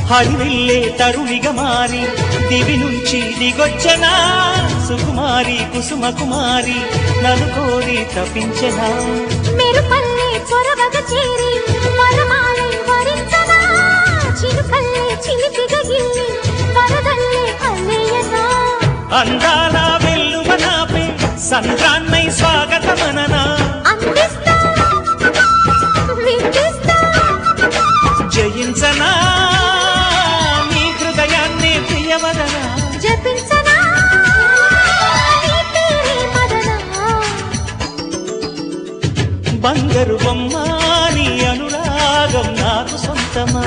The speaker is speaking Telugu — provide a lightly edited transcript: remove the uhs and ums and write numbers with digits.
హరివిల్లే తరుణిగా మారి దివి నుంచి దిగొచ్చనా సుకుమారి కుసుమ కుమారి నన్ను కోరి తప్పించనా మెరుపల్లే చొరవగా చేరి వరమాలై వరించనా చిరుకల్లే చిలిపిగా గిల్లి వరదల్లే అల్లేయనా అందాల వెల్లువనాపే సంద్రాన్నై స్వాగతమననా అందిస్తా విందిస్తా జయించనా నీ హృదయాన్ని ప్రియవదనా జపించనా నీ పేరే మదనా బంగారు బొమ్మ నీ అనురాగం నాకు సొంతమా